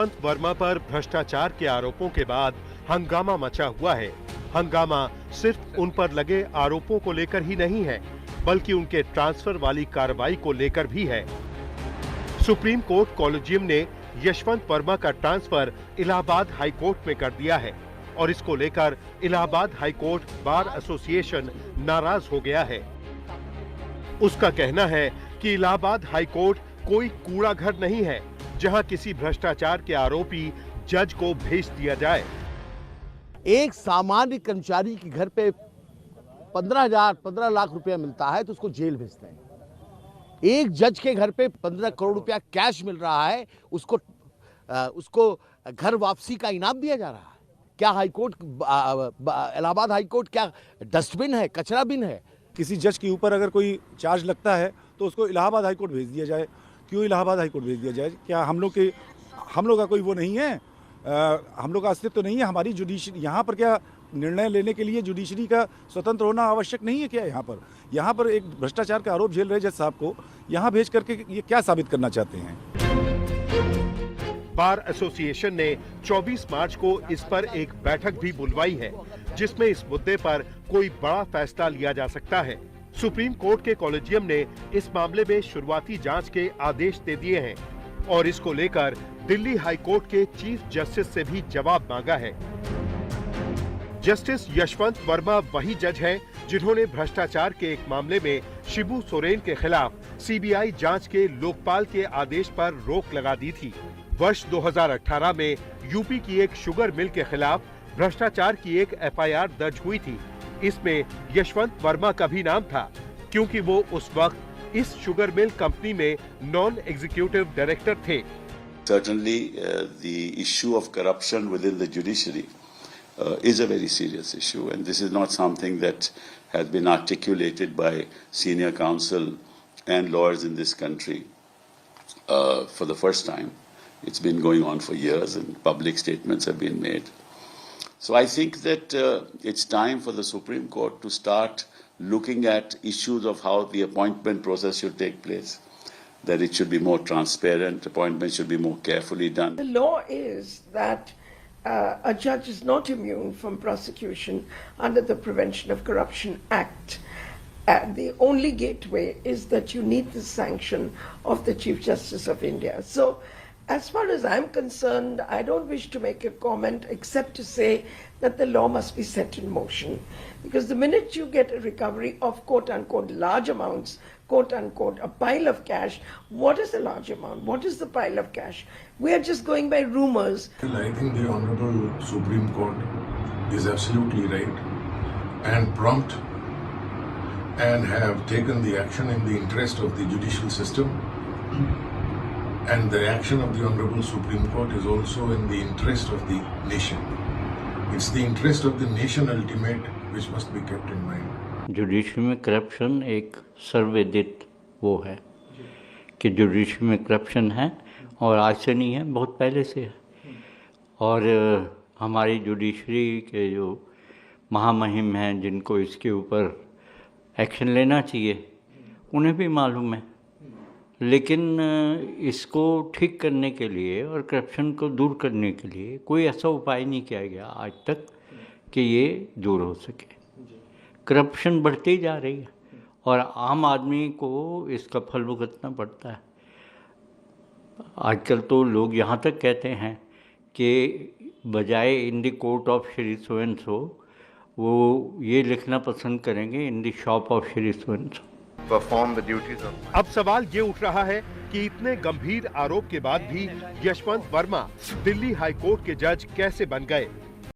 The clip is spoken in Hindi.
यशवंत वर्मा पर भ्रष्टाचार के आरोपों के बाद हंगामा मचा हुआ है। हंगामा सिर्फ उन पर लगे आरोपों को लेकर ही नहीं है, बल्कि उनके ट्रांसफर वाली कार्रवाई को लेकर भी है। सुप्रीम कोर्ट कॉलेजियम ने यशवंत वर्मा का ट्रांसफर इलाहाबाद हाई कोर्ट में कर दिया है और इसको लेकर Allahabad high court bar association नाराज हो गया है। उसका कहना है कि इलाहाबाद हाई कोर्ट कोई कूड़ा घर नहीं है जहां किसी भ्रष्टाचार के आरोपी जज को भेज दिया जाए। एक सामान्य कर्मचारी के घर पे 15 लाख रुपया मिलता है तो उसको जेल भेजते हैं। एक जज के घर पे 15 करोड़ रुपया कैश मिल रहा है, उसको घर वापसी का इनाम दिया जा रहा है। क्या हाईकोर्ट, इलाहाबाद हाईकोर्ट क्या डस्टबिन है, कचरा बिन है? किसी जज के ऊपर अगर कोई चार्ज लगता है तो उसको इलाहाबाद हाईकोर्ट भेज दिया जाए। क्यों इलाहाबाद हाईकोर्ट भेज दिया जाए? क्या हम लोग का कोई वो नहीं है? हम लोग का अस्तित्व तो नहीं है? हमारी जुडिशरी यहाँ पर क्या निर्णय लेने के लिए जुडिशरी का स्वतंत्र होना आवश्यक नहीं है क्या? यहाँ पर एक भ्रष्टाचार का आरोप झेल रहे जज साहब को यहाँ भेज करके ये क्या साबित करना चाहते हैं? बार एसोसिएशन ने 24 मार्च को इस पर एक बैठक भी बुलवाई है, जिसमें इस मुद्दे पर कोई बड़ा फैसला लिया जा सकता है। सुप्रीम कोर्ट के कॉलेजियम ने इस मामले में शुरुआती जांच के आदेश दे दिए हैं और इसको लेकर दिल्ली हाई कोर्ट के चीफ जस्टिस से भी जवाब मांगा है। जस्टिस यशवंत वर्मा वही जज हैं जिन्होंने भ्रष्टाचार के एक मामले में शिबू सोरेन के खिलाफ सीबीआई जांच के लोकपाल के आदेश पर रोक लगा दी थी। वर्ष 2018 में यूपी की एक शुगर मिल के खिलाफ भ्रष्टाचार की एक एफआईआर दर्ज हुई थी। इसमें यशवंत वर्मा का भी नाम था, क्योंकि वो उस वक्त इस शुगर मिल कंपनी में नॉन एग्जीक्यूटिव डायरेक्टर थे। Certainly, the issue of corruption within the judiciary is a very serious issue, and this is not something that has been articulated by senior counsel and lawyers in this country for the first time. It's been going on for years, and public statements have been made. So I think that it's time for the Supreme Court to start looking at issues of how the appointment process should take place, that it should be more transparent, appointments should be more carefully done. The law is that a judge is not immune from prosecution under the Prevention of Corruption Act. The only gateway is that you need the sanction of the Chief Justice of India. So, as far as I'm concerned, I don't wish to make a comment except to say that the law must be set in motion. Because the minute you get a recovery of quote-unquote large amounts, quote-unquote a pile of cash, what is a large amount? What is the pile of cash? We are just going by rumors. I think the Honorable Supreme Court is absolutely right and prompt and have taken the action in the interest of the judicial system. And the action of the Honorable Supreme Court is also in the interest of the nation. It's the interest of the nation ultimate which must be kept in mind. Judiciary में करप्शन एक सर्वविदित वो है कि जुडिशरी में करप्शन है और आज से नहीं है, बहुत पहले से है। और हमारी जुडिशरी के जो महामहिम हैं जिनको इसके ऊपर एक्शन लेना चाहिए उन्हें भी मालूम है, लेकिन इसको ठीक करने के लिए और करप्शन को दूर करने के लिए कोई ऐसा उपाय नहीं किया गया आज तक कि ये दूर हो सके। करप्शन बढ़ती जा रही है और आम आदमी को इसका फल भुगतना पड़ता है। आजकल तो लोग यहाँ तक कहते हैं कि बजाय in the court of Shri so and so, वो ये लिखना पसंद करेंगे in the shop of Shri so and so. अब सवाल ये उठ रहा है कि इतने गंभीर आरोप के बाद भी यशवंत वर्मा दिल्ली हाई कोर्ट के जज कैसे बन गए।